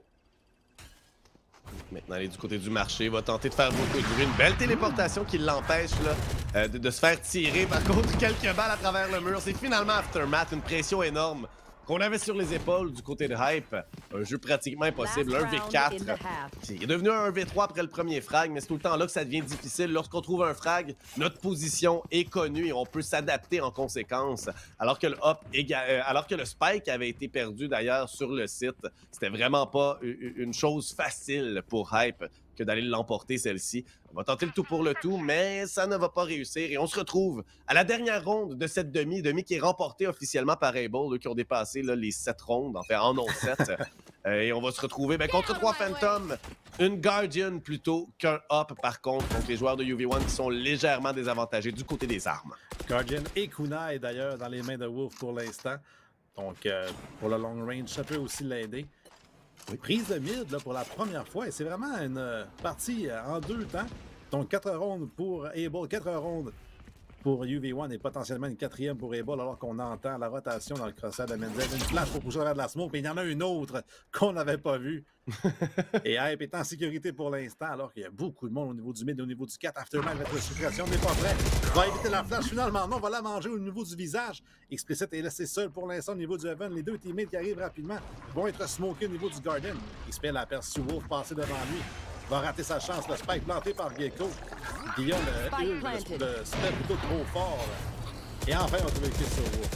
Maintenant, il est du côté du marché, va tenter de faire beaucoup de bruit. Une belle téléportation qui l'empêche de se faire tirer. Par contre, quelques balles à travers le mur. C'est finalement Aftermath, une pression énorme qu'on avait sur les épaules du côté de Hype. Un jeu pratiquement impossible, 1v4. Il est devenu un 1v3 après le premier frag, mais c'est tout le temps là que ça devient difficile. Lorsqu'on trouve un frag, notre position est connue et on peut s'adapter en conséquence. Alors que le spike avait été perdu d'ailleurs sur le site, c'était vraiment pas une chose facile pour Hype que d'aller l'emporter, celle-ci. On va tenter le tout pour le tout, mais ça ne va pas réussir. Et on se retrouve à la dernière ronde de cette demi qui est remportée officiellement par Able, eux qui ont dépassé là, les 7 rondes, enfin en ont 7. Et on va se retrouver contre 3 Phantoms, une Guardian plutôt qu'un Hop par contre les joueurs de UV1 qui sont légèrement désavantagés du côté des armes. Guardian et Kunai d'ailleurs dans les mains de Wolf pour l'instant. Donc pour le long range, ça peut aussi l'aider. Oui. Prise de mid là, pour la première fois et c'est vraiment une partie en 2 temps. Donc 4 rondes pour Able, 4 rondes pour UV1 et potentiellement une 4e pour Able alors qu'on entend la rotation dans le crosshair de Menzel. Une flash pour pousser vers de la smoke, mais il y en a une autre qu'on n'avait pas vue. Et Hype est en sécurité pour l'instant alors qu'il y a beaucoup de monde au niveau du mid et au niveau du 4. Aftermath avec la suppression n'est pas prêt. Va éviter la flash finalement. Non, on va la manger au niveau du visage. Explicit est laissé seul pour l'instant au niveau du Heaven. Les 2 teammates qui arrivent rapidement vont être smokés au niveau du Garden. Explicit a aperçu Wolf passer devant lui. Va rater sa chance. Le spike planté par Gecko. Guillaume, le step plutôt trop fort. Et enfin, on va trouver le kill sur Wolf.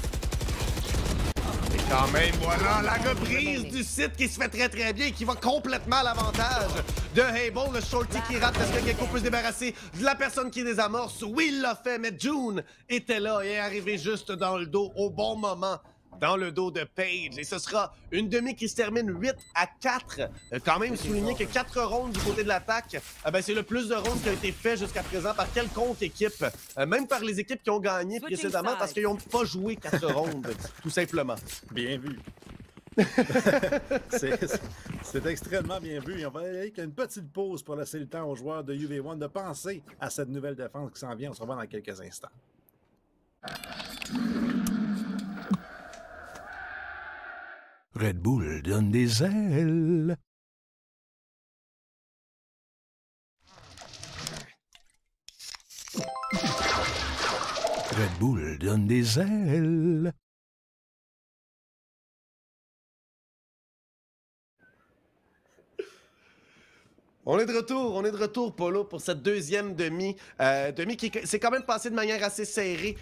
Et quand même, voilà la reprise du site qui se fait très très bien et qui va complètement à l'avantage de Able. Le shorty qui rate parce que Gecko peut se débarrasser de la personne qui désamorce. Oui, il l'a fait, mais June était là et est arrivé juste dans le dos au bon moment. Dans le dos de Page. Et ce sera une demi qui se termine 8-4. Quand même souligner que 4 rondes du côté de l'attaque, c'est le plus de rondes qui a été fait jusqu'à présent par quelconque équipe. Même par les équipes qui ont gagné précédemment parce qu'ils n'ont pas joué 4 rondes, tout simplement. Bien vu. C'est extrêmement bien vu. Et on va aller avec une petite pause pour laisser le temps aux joueurs de UV1 de penser à cette nouvelle défense qui s'en vient. On se revoit dans quelques instants. Red Bull donne des ailes. Red Bull donne des ailes. On est de retour, Polo, pour cette deuxième demi. Demi qui s'est quand même passée de manière assez serrée,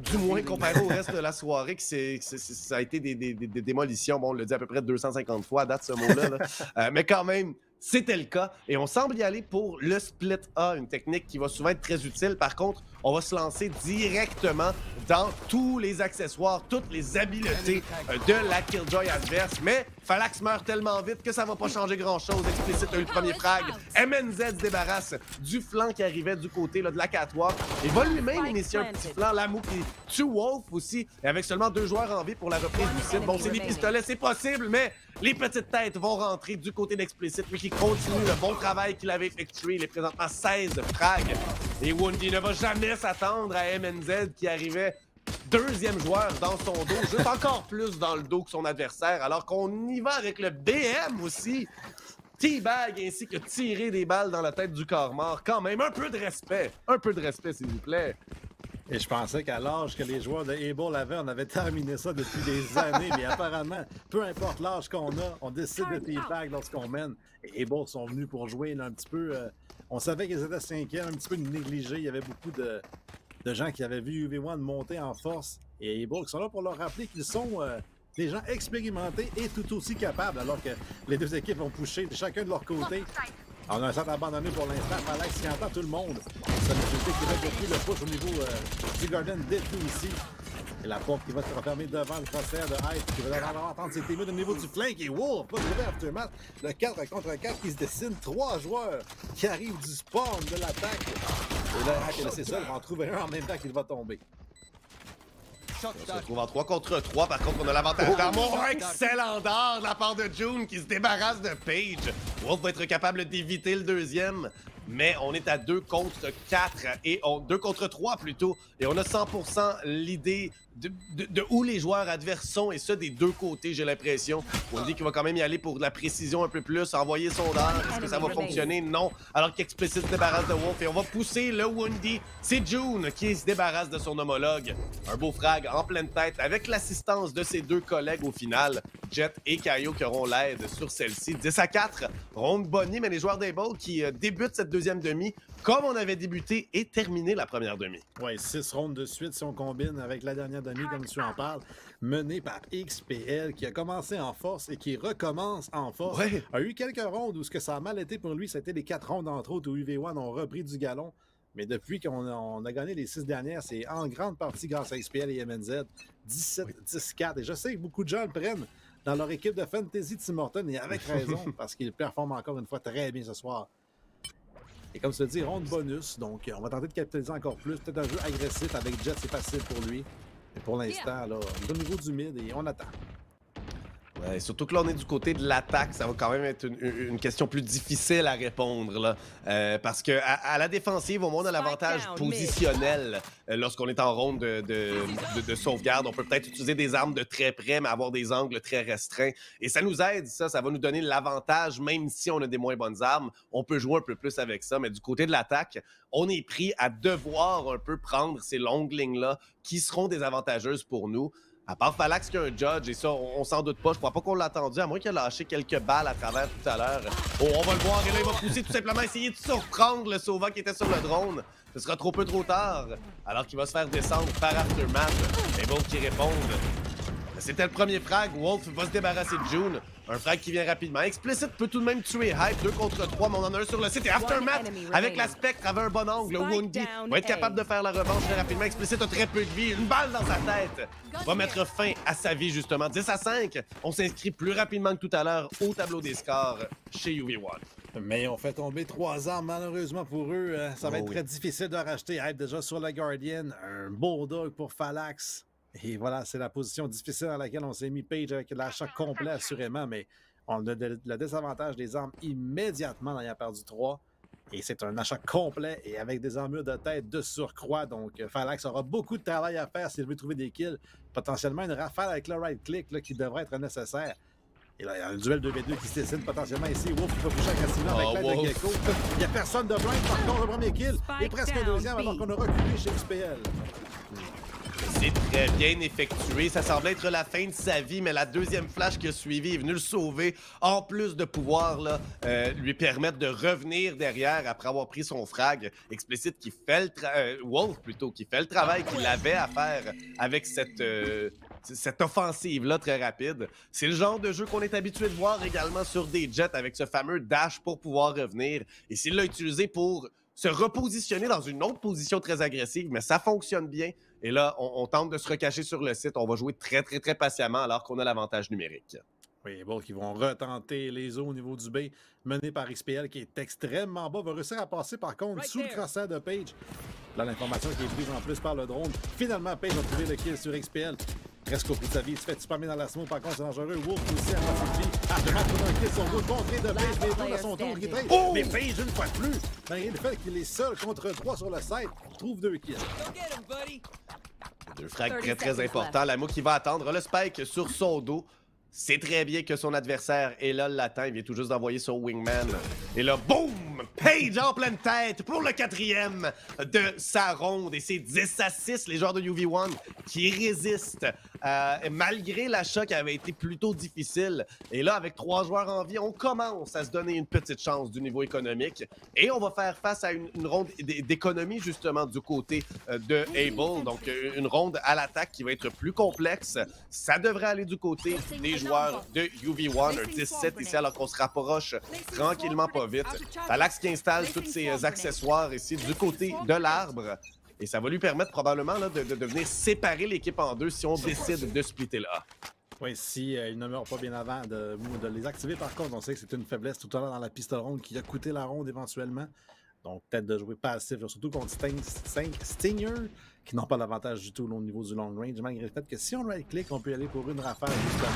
du moins comparé au reste de la soirée, ça a été des démolitions. Bon, on l'a dit à peu près 250 fois à date, ce mot-là. Là. Mais quand même, c'était le cas. Et on semble y aller pour le split A, une technique qui va souvent être très utile. Par contre, on va se lancer directement dans tous les accessoires, toutes les habiletés de la Killjoy adverse. Mais Falax meurt tellement vite que ça va pas changer grand-chose. Explicit a eu le premier frag. MNZ se débarrasse du flanc qui arrivait du côté là, de la catwalk. Il va lui-même initier un petit flanc. Lamou qui tue Wolf aussi. Et avec seulement 2 joueurs en vie pour la reprise du site. Bon, c'est des pistolets, c'est possible, mais les petites têtes vont rentrer du côté d'Explicit. Lui qui continue le bon travail qu'il avait effectué. Il est présentement 16 frags. Et Wundy ne va jamais s'attendre à MNZ qui arrivait 2e joueur dans son dos, juste encore plus dans le dos que son adversaire, alors qu'on y va avec le BM aussi. Teabag ainsi que tirer des balles dans la tête du corps mort. Quand même, un peu de respect, s'il vous plaît. Et je pensais qu'à l'âge que les joueurs de Able avaient, on avait terminé ça depuis des années, mais apparemment, peu importe l'âge qu'on a, on décide de teabag lorsqu'on mène. Et Able sont venus pour jouer là, un petit peu... on savait qu'ils étaient 5e, un petit peu négligés. Il y avait beaucoup de gens qui avaient vu UV1 monter en force. Et Able qui sont là pour leur rappeler qu'ils sont des gens expérimentés et tout aussi capables, alors que les 2 équipes vont pusher chacun de leur côté. On a un centre abandonné pour l'instant. Falax qui entend tout le monde. Ça nous fait qu'il va depuis le push au niveau du Garden détruit ici. Et la porte qui va se refermer devant le crosshair de Hype qui va devoir entendre ses teammates au niveau du flank. Et Wolf va trouver Aftermath. Le 4 contre 4 qui se dessine. 3 joueurs qui arrivent du spawn de l'attaque. Et là, Hype est laissé seul. On va en trouver un en même temps qu'il va tomber. On se retrouve en 3 contre 3. Par contre, on a l'avantage d'amour. Excellent d'art de la part de June qui se débarrasse de Page. Wolf va être capable d'éviter le 2e. Mais on est à 2 contre 4 et 2 contre 3 plutôt. Et on a 100% l'idée de où les joueurs adverses sont, et ça des deux côtés, j'ai l'impression. On dit qu'il va quand même y aller pour de la précision un peu plus, envoyer son dard. Est-ce que ça va fonctionner? Non. Alors qu'Explicit se débarrasse de Wolf et on va pousser le Woundy. C'est June qui se débarrasse de son homologue. Un beau frag en pleine tête avec l'assistance de ses deux collègues au final, Jet et Kaio, qui auront l'aide sur celle-ci. 10-4, ronde bonnie, mais les joueurs d'Able qui débutent cette deuxième demi comme on avait débuté et terminé la première demi. Oui, 6 rondes de suite si on combine avec la dernière demi, comme tu en parles, menée par XPL, qui a commencé en force et qui recommence en force. Ouais. A eu quelques rondes où ce que ça a mal été pour lui, c'était les 4 rondes entre autres où UV1 ont repris du galon. Mais depuis qu'on a gagné les 6 dernières, c'est en grande partie grâce à XPL et MNZ. 17-14. Et je sais que beaucoup de gens le prennent dans leur équipe de Fantasy Tim Hortons, et avec raison, parce qu'il performe encore une fois très bien ce soir. Et comme je te dis, ronde bonus, donc on va tenter de capitaliser encore plus. Peut-être un jeu agressif avec Jet, c'est facile pour lui. Mais pour l'instant, là, au niveau du mid, et on attend. Ouais, surtout que là, on est du côté de l'attaque. Ça va quand même être une question plus difficile à répondre, là. Parce que à la défensive, au moins, on a l'avantage positionnel lorsqu'on est en ronde de sauvegarde. On peut peut-être utiliser des armes de très près, mais avoir des angles très restreints. Et ça nous aide, ça va nous donner l'avantage, même si on a des moins bonnes armes. On peut jouer un peu plus avec ça. Mais du côté de l'attaque, on est pris à devoir un peu prendre ces longues lignes-là qui seront désavantageuses pour nous. À part Falax qui a un judge, et ça, on s'en doute pas. Je crois pas qu'on l'a attendu, à moins qu'il ait lâché quelques balles à travers tout à l'heure. Oh, on va le voir, et là, il va pousser tout simplement, essayer de surprendre le sauvant qui était sur le drone. Ce sera trop tard, alors qu'il va se faire descendre par Aftermath. Et bon qui répondent. C'était le premier frag. Wolf va se débarrasser de June. Un frag qui vient rapidement. Explicit peut tout de même tuer Hype. 2 contre 3, mais on en a un sur le site. Et Aftermath, avec la Spectre, avait un bon angle. Woundy va être capable de faire la revanche très rapidement. Explicit a très peu de vie. Une balle dans sa tête va mettre fin à sa vie, justement. 10-5. On s'inscrit plus rapidement que tout à l'heure au tableau des scores chez UV1. Mais on fait tomber 3 armes, malheureusement pour eux. Ça va être très difficile de racheter. Hype déjà sur la Guardian. Un Bulldog pour Falax. Et voilà, c'est la position difficile dans laquelle on s'est mis. Page avec l'achat complet, assurément, mais on a le désavantage des armes immédiatement dans la perdu 3. Et c'est un achat complet et avec des armures de tête de surcroît. Donc, Falax aura beaucoup de travail à faire s'il veut trouver des kills. Potentiellement une rafale avec le right-click là, qui devrait être nécessaire. Et là, il y a un duel 2v2 qui se dessine potentiellement ici. Wolf qui va bouger agressivement avec l'aide de Gecko. Il n'y a personne de blind. Par contre, le premier kill et presque un deuxième alors qu'on a reculé chez XPL. C'est très bien effectué. Ça semblait être la fin de sa vie, mais la deuxième flash qui a suivi est venue le sauver. En plus de pouvoir là, lui permettre de revenir derrière après avoir pris son frag. Explicit qui fait Wolf plutôt, qui fait le travail qu'il avait à faire avec cette offensive-là très rapide. C'est le genre de jeu qu'on est habitué de voir également sur des Jets avec ce fameux dash pour pouvoir revenir. Et s'il l'a utilisé pour se repositionner dans une autre position très agressive, mais ça fonctionne bien. Et là, on tente de se recacher sur le site. On va jouer très, très, très patiemment alors qu'on a l'avantage numérique. Oui, bon, qui vont retenter les eaux au niveau du B, mené par XPL qui est extrêmement bas. Va réussir à passer par contre sous le crossaire de Page. Là, l'information qui est prise en plus par le drone. Finalement, Page a trouvé le kill sur XPL. Presque au bout de sa vie, il se fait spammer dans la smoke. Par contre, c'est dangereux. Wolf aussi à moitié de vie. Aftermath trouve un kill sur Wolf. Contré de Page, mais Wolf à son tour. Mais Page, une fois de plus, malgré le fait qu'il est seul contre 3 sur le site, trouve 2 kills. Deux frags très, très importants. L'amo qui va attendre le spike sur son dos. C'est très bien que son adversaire est là, l'attend. Il vient tout juste d'envoyer son wingman. Et là, boum! Page en pleine tête pour le 4e de sa ronde. Et c'est 10-6, les joueurs de UV1 qui résistent malgré l'achat qui avait été plutôt difficile. Et là, avec 3 joueurs en vie, on commence à se donner une petite chance du niveau économique. Et on va faire face à une ronde d'économie, justement, du côté de Able. Donc, une ronde à l'attaque qui va être plus complexe. Ça devrait aller du côté des joueurs de UV1, un 17 ici, alors qu'on se rapproche tranquillement pas vite. Falax qui installe tous ses accessoires ici du côté de l'arbre. Et ça va lui permettre probablement là, de venir séparer l'équipe en deux si on décide de splitter là. Oui, si il ne meurt pas bien avant de les activer, par contre, on sait que c'est une faiblesse tout à l'heure dans la piste ronde qui a coûté la ronde éventuellement. Donc, peut-être de jouer passif, surtout contre 5 Stinger, qui n'ont pas l'avantage du tout au niveau du long range, malgré le fait que si on right-click, on peut aller pour une rafale, justement.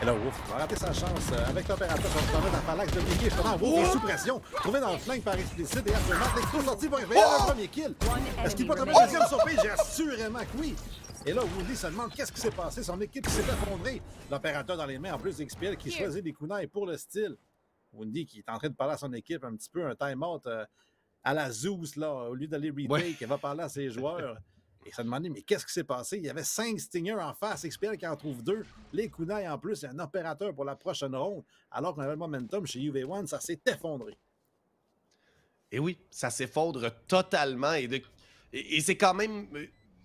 Et là, Wolf va rater sa chance avec l'opérateur. Ça va permettre à Falax de piquer, justement. Wolf est sous pression, trouvé dans le flanc par Explicit, et Aftermath, l'expo sorti va réveiller le premier kill. Est-ce qu'il peut tomber le deuxième sur Page? Assurément que oui. Et là, Woody se demande qu'est-ce qui s'est passé. Son équipe s'est effondrée. L'opérateur dans les mains, en plus d'XPL, qui choisit des kunai pour le style. Woody qui est en train de parler à son équipe un petit peu, un time-out à la Zeus, là, au lieu d'aller retake, il va parler à ses joueurs. Et ça demandait, mais qu'est-ce qui s'est passé? Il y avait 5 Stingers en face, XPL qui en trouve 2. Les kunai en plus, il y a un opérateur pour la prochaine ronde. Alors qu'on avait le momentum chez UV1, ça s'est effondré. Et oui, ça s'effondre totalement. Et c'est quand même...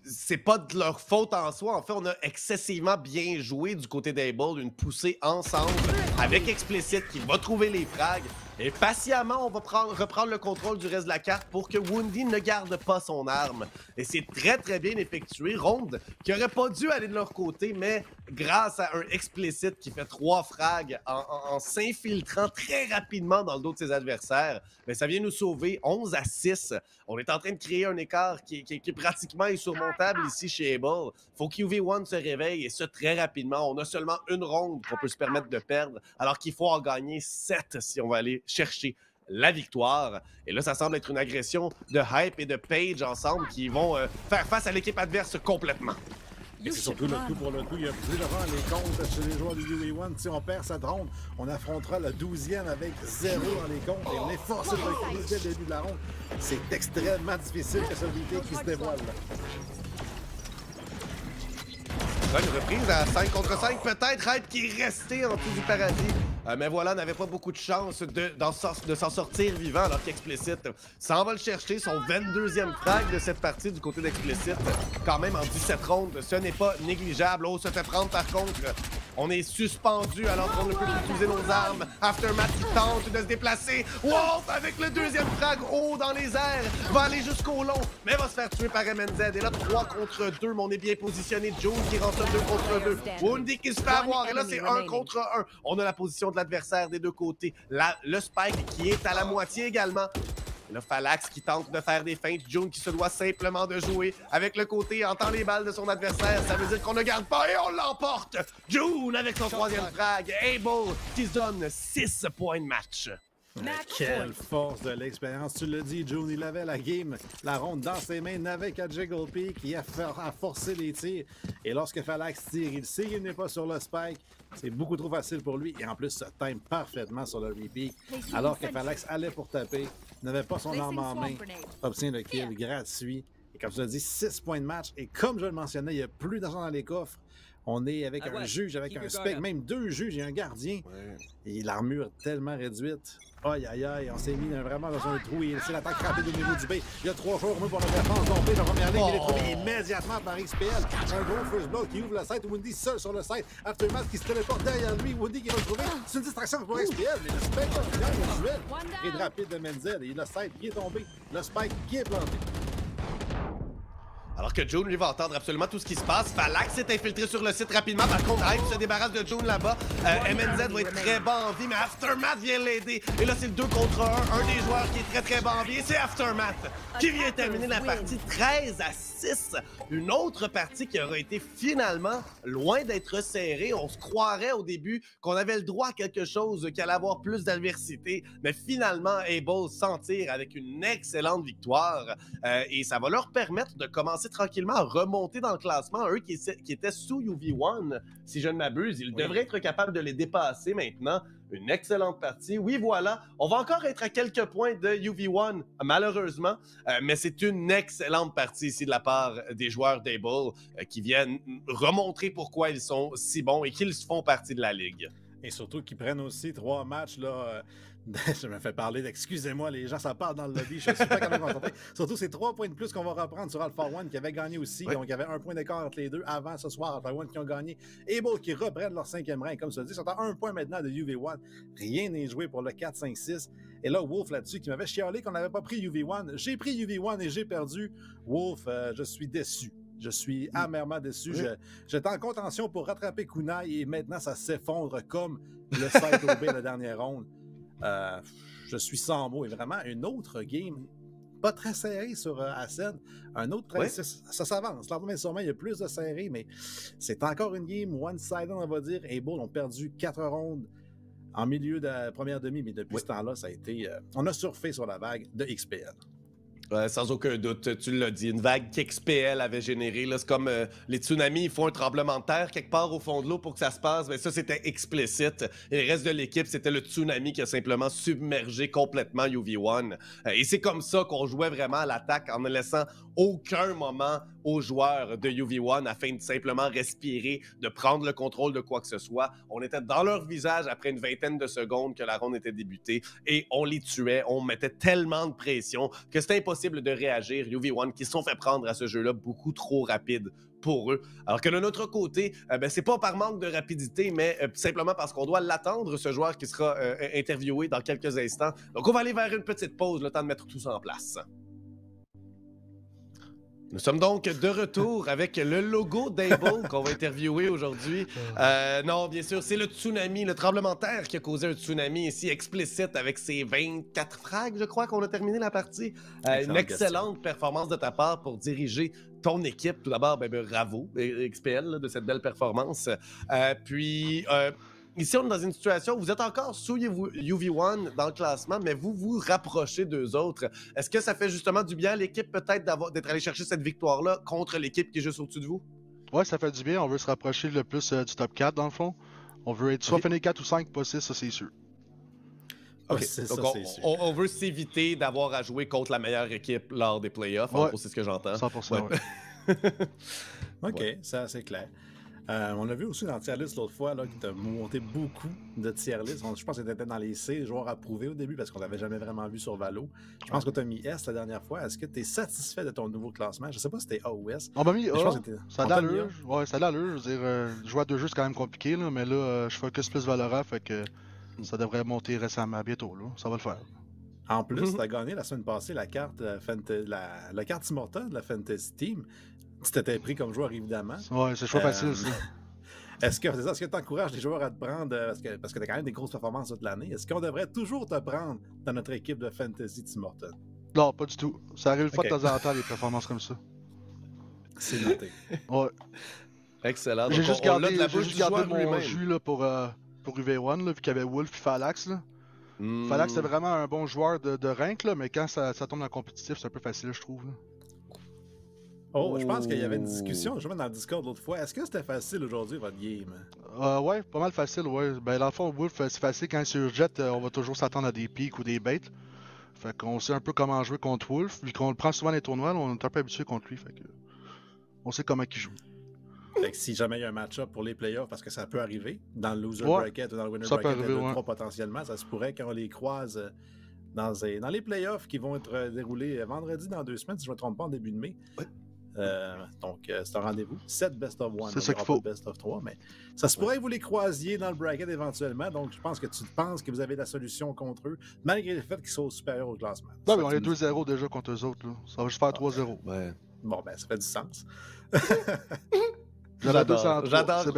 C'est pas de leur faute en soi. En fait, on a excessivement bien joué du côté d'Able, une poussée ensemble avec Explicit qui va trouver les frags. Et patiemment, on va reprendre le contrôle du reste de la carte pour que Woundy ne garde pas son arme. Et c'est très, très bien effectué. Ronde qui aurait pas dû aller de leur côté, mais grâce à un Explicit qui fait 3 frags en s'infiltrant très rapidement dans le dos de ses adversaires, mais ça vient nous sauver 11-6. On est en train de créer un écart qui est pratiquement insurmontable ici chez Able. Faut qu'UV1 se réveille et ce très rapidement. On a seulement une ronde qu'on peut se permettre de perdre, alors qu'il faut en gagner 7 si on va aller chercher la victoire. Et là, ça semble être une agression de Hype et de Page ensemble qui vont faire face à l'équipe adverse complètement. Et c'est surtout le coup pour le coup. Il y a plus devant les comptes chez les joueurs du UV1. Si on perd cette ronde, on affrontera le 12e avec 0 dans les comptes et on est forcé de reculer dès le début de la ronde. C'est extrêmement difficile que ce VT qui se dévoile. Une reprise à 5 contre 5, peut-être Hype qui est resté en dessous du paradis. Mais voilà, n'avait pas beaucoup de chance de s'en sortir vivant, alors qu'Explicit s'en va le chercher, son 22e frag de cette partie du côté d'Explicit. Quand même en 17 rondes, ce n'est pas négligeable. Oh, se fait prendre par contre. On est suspendu alors qu'on ne peut plus utiliser nos armes. Aftermath qui tente de se déplacer. Wolf avec le 2e frag haut dans les airs. Va aller jusqu'au long, mais va se faire tuer par MNZ. Et là, 3 contre 2, mais on est bien positionné. Jones qui rentre 2 contre 2. Woundy qui se fait avoir. Et là, c'est 1 contre 1. On a la position de l'adversaire des deux côtés. Le Spike qui est à la moitié également. Et là, Phalanx qui tente de faire des feintes. June qui se doit simplement de jouer avec le côté, entend les balles de son adversaire. Ça veut dire qu'on ne garde pas et on l'emporte. June avec son 3e frag. Able qui se donne 6 points de match. Quelle force de l'expérience. Tu l'as dit, June, il avait la game, la ronde dans ses mains, n'avait qu'à Jiggle Peak, il a forcé les tirs. Et lorsque Phalanx tire, il sait qu'il n'est pas sur le spike. C'est beaucoup trop facile pour lui. Et en plus, ça time parfaitement sur le repeat. Alors que Phalanx allait pour taper, n'avait pas son arme en main, obtient le kill gratuit. Et comme tu l'as dit, 6 points de match. Et comme je le mentionnais, il n'y a plus d'argent dans les coffres. On est avec un juge, avec un spec, même 2 juges et un gardien. Ouais. Et l'armure est tellement réduite. Aïe, aïe, aïe, on s'est mis vraiment dans un trou. Et c'est l'attaque rapide au niveau du B. Il y a 3 jours pour la défense. Donc, la première ligne, il est trouvé immédiatement par XPL. Un gros first blow qui ouvre le site. Woundy seul sur le site. Aftermath qui se téléporte derrière lui. Woundy qui va le trouver. C'est une distraction pour XPL. Mais le spec gagne le duel. Et rapide de Menzel. Et le site qui est tombé. Le spike qui est planté. Alors que June, lui, va entendre absolument tout ce qui se passe. Phalanx s'est infiltré sur le site rapidement. Par contre, Hype se débarrasse de June là-bas. MNZ va être très bas en vie, mais Aftermath vient l'aider. Et là, c'est le 2 contre 1. Un des joueurs qui est très, très bas en vie. Et c'est Aftermath qui vient terminer la partie 13-6. Une autre partie qui aurait été finalement loin d'être serrée. On se croirait au début qu'on avait le droit à quelque chose, qu'il allait avoir plus d'adversité. Mais finalement, Able s'en tire avec une excellente victoire. Et ça va leur permettre de commencer tranquillement à remonter dans le classement. Eux qui étaient sous UV1, si je ne m'abuse, ils devraient être capables de les dépasser maintenant. Une excellente partie. Oui, voilà. On va encore être à quelques points de UV1, malheureusement, mais c'est une excellente partie ici de la part des joueurs d'Able qui viennent remontrer pourquoi ils sont si bons et qu'ils font partie de la Ligue. Et surtout qu'ils prennent aussi 3 matchs, là. Je me fais parler excusez-moi, les gens, ça part dans le lobby. Je suis pas capable de me concentrer. Surtout, c'est 3 points de plus qu'on va reprendre sur Alpha One qui avait gagné aussi. Oui. Donc, il y avait 1 point d'écart entre les deux avant ce soir. Alpha One qui ont gagné. Able qui reprennent leur 5e rang. Comme ça dit, ils sont à 1 point maintenant de UV1. Rien n'est joué pour le 4-5-6. Et là, Wolf là-dessus qui m'avait chialé qu'on n'avait pas pris UV1. J'ai pris UV1 et j'ai perdu. Wolf, je suis déçu. Je suis amèrement déçu. Oui. J'étais en contention pour rattraper Kunai et maintenant, ça s'effondre comme le site OB la dernière ronde. Je suis sans mots. Et vraiment, une autre game pas très serrée sur Ascend. Un autre 36. Ça s'avance. Là, mais sûrement, il y a plus de serré, mais c'est encore une game one-sided, on va dire. Able ont perdu 4 rondes en milieu de la première demi, mais depuis ce temps-là, ça a été... on a surfé sur la vague de XPL. Sans aucun doute, tu l'as dit, une vague qu'XPL avait générée. C'est comme les tsunamis, ils font un tremblement de terre quelque part au fond de l'eau pour que ça se passe. Mais ça, c'était explicite. Et le reste de l'équipe, c'était le tsunami qui a simplement submergé complètement UV1. Et c'est comme ça qu'on jouait vraiment à l'attaque en ne laissant aucun moment aux joueurs de UV1 afin de simplement respirer, de prendre le contrôle de quoi que ce soit. On était dans leur visage après une vingtaine de secondes que la ronde était débutée et on les tuait. On mettait tellement de pression que c'était impossible de réagir. UV1 qui se sont fait prendre à ce jeu-là beaucoup trop rapide pour eux. Alors que de notre côté, c'est pas par manque de rapidité, mais simplement parce qu'on doit l'attendre, ce joueur qui sera interviewé dans quelques instants. Donc on va aller vers une petite pause, le temps de mettre tout ça en place. Nous sommes donc de retour avec le logo d'Able qu'on va interviewer aujourd'hui. Non, bien sûr, c'est le tsunami, le tremblement de terre qui a causé un tsunami ici explicite avec ses 24 frags, je crois qu'on a terminé la partie. Une excellente performance de ta part pour diriger ton équipe. Tout d'abord, bravo, XPL, là, de cette belle performance. Ici, on est dans une situation où vous êtes encore sous UV1 dans le classement, mais vous vous rapprochez d'eux autres. Est-ce que ça fait justement du bien à l'équipe peut-être d'être allé chercher cette victoire-là contre l'équipe qui est juste au-dessus de vous? Ouais, ça fait du bien. On veut se rapprocher le plus du top 4 dans le fond. On veut être soit finir 4 ou 5, pas 6, ça c'est sûr. Okay. Donc on veut s'éviter d'avoir à jouer contre la meilleure équipe lors des playoffs. En gros, c'est ce que j'entends. 100%, ouais. OK, ça c'est clair. On a vu aussi dans Tier List l'autre fois là, que tu as monté beaucoup de Tier List. Je pense que tu étais dans les C, joueurs approuvés au début parce qu'on l'avait jamais vraiment vu sur Valo. Je pense que tu as mis S la dernière fois. Est-ce que tu es satisfait de ton nouveau classement? Je sais pas si c'était A ou S. On m'a mis A. Ça a l'allure. Ouais, ça a l'allure. Je veux dire, jouer à 2 jeux, c'est quand même compliqué, là, mais là, je focus plus Valorant, fait que ça devrait monter récemment, bientôt. Là. Ça va le faire. En plus, tu as gagné la semaine passée la carte, la carte Immortal de la Fantasy Team. Tu t'étais pris comme joueur, évidemment. Ouais, c'est choix facile, ça. Est-ce que tu encourages les joueurs à te prendre, parce que tu as quand même des grosses performances toute l'année, est-ce qu'on devrait toujours te prendre dans notre équipe de Fantasy Team Morton? Non, pas du tout. Ça arrive une fois de temps en temps, des performances comme ça. C'est noté. Ouais. Excellent. J'ai juste gardé mon jus là, pour UV1, là, vu qu'il y avait Wolf et Phalax. Là. Phalax, c'est vraiment un bon joueur de rank, là, mais quand ça tombe dans le compétitif, c'est un peu facile, je trouve. Là. Je pense qu'il y avait une discussion, justement, dans le Discord l'autre fois. Est-ce que c'était facile aujourd'hui, votre game? Ouais, pas mal facile, ouais. Ben, dans le fond, Wolf, c'est facile. Quand sur Jet, on va toujours s'attendre à des pics ou des baits. Fait qu'on sait un peu comment jouer contre Wolf. Vu qu'on le prend souvent dans les tournois, on est un peu habitué contre lui. Fait que on sait comment il joue. Fait que si jamais il y a un match-up pour les playoffs, parce que ça peut arriver, dans le loser bracket ou dans le winner bracket, il y a 2-3 potentiellement, ça se pourrait qu'on les croise dans les playoffs qui vont être déroulés vendredi dans 2 semaines, si je ne me trompe pas, en début de mai. Ouais. Donc, c'est un rendez-vous. 7 best of 1. C'est ça qu'il faut. Best of 3, mais ça se pourrait que vous les croisiez dans le bracket éventuellement. Donc, je pense que tu penses que vous avez la solution contre eux, malgré le fait qu'ils sont supérieurs au classement. Non, mais on est 2-0 déjà contre eux autres. Là. Ça va juste faire 3-0. Ouais. Bon, ben, ça fait du sens. J'adore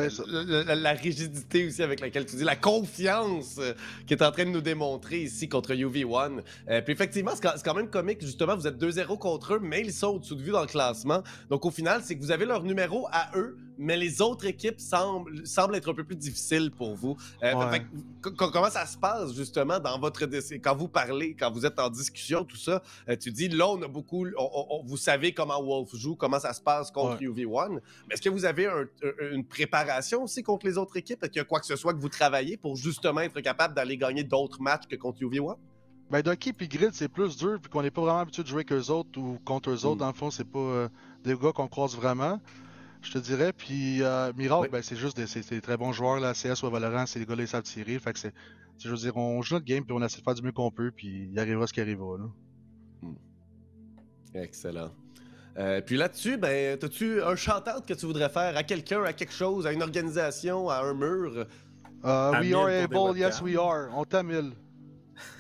la rigidité aussi avec laquelle tu dis, la confiance qui est en train de nous démontrer ici contre UV1. Puis effectivement, c'est quand même comique, justement, vous êtes 2-0 contre eux, mais ils sont au-dessus de vous dans le classement. Donc au final, c'est que vous avez leur numéro à eux, mais les autres équipes semblent être un peu plus difficiles pour vous. Fait que, comment ça se passe, justement, dans votre quand vous parlez, quand vous êtes en discussion, tout ça, tu dis, là, on a beaucoup... vous savez comment Wolf joue, comment ça se passe contre UV1, mais est-ce que vous avez une préparation aussi contre les autres équipes? Est-ce qu'il y a quoi que ce soit que vous travaillez pour justement être capable d'aller gagner d'autres matchs que contre UV1? Ben, Ducky et Grid, c'est plus dur, puis qu'on n'est pas vraiment habitué de jouer avec eux autres ou contre eux autres. Dans le fond, c'est pas des gars qu'on croise vraiment, je te dirais. Puis Miracle, ben, c'est juste des très bons joueurs, là, CS ou Valorant, c'est les gars-là, ils savent tirer. Fait que je veux dire, on joue notre game, puis on essaie de faire du mieux qu'on peut, puis il arrivera ce qui arrivera. Là. Excellent. Puis là-dessus, ben, as-tu un shout-out que tu voudrais faire à quelqu'un, à quelque chose, à une organisation, à un mur? We are able, yes we are. On t'amène.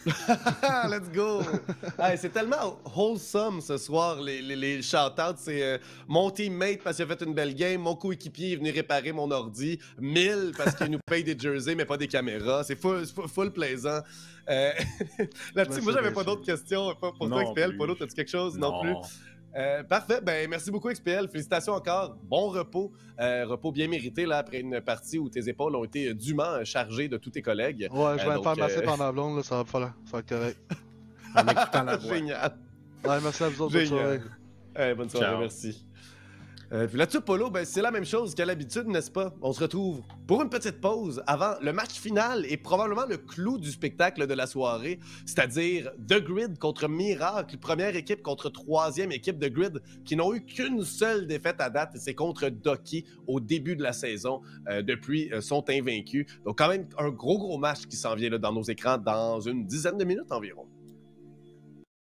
Let's go! Hey, c'est tellement wholesome ce soir, les shout-outs. C'est mon teammate parce qu'il a fait une belle game, mon coéquipier est venu réparer mon ordi, 1000 parce qu'il nous paye des jerseys mais pas des caméras. C'est full plaisant. Là-dessus, moi, j'avais pas d'autres questions. Pour toi, XPL, Polo, as-tu quelque chose? Non plus. Parfait, ben merci beaucoup XPL, félicitations encore, bon repos, repos bien mérité là après une partie où tes épaules ont été dûment chargées de tous tes collègues. Ouais, je vais me faire masser par ma blonde, là, ça va être correct. En écoutant la voix. Génial. Ouais, merci à vous autres. Bonne soirée. Bonne soirée, merci. Puis là-dessus, Polo, c'est la même chose qu'à l'habitude, n'est-ce pas? On se retrouve pour une petite pause avant le match final et probablement le clou du spectacle de la soirée, c'est-à-dire The Grid contre Miracle, première équipe contre troisième équipe de Grid qui n'ont eu qu'une seule défaite à date, et c'est contre Doki au début de la saison. Depuis, sont invaincus. Donc quand même un gros match qui s'en vient là, dans nos écrans dans une dizaine de minutes environ.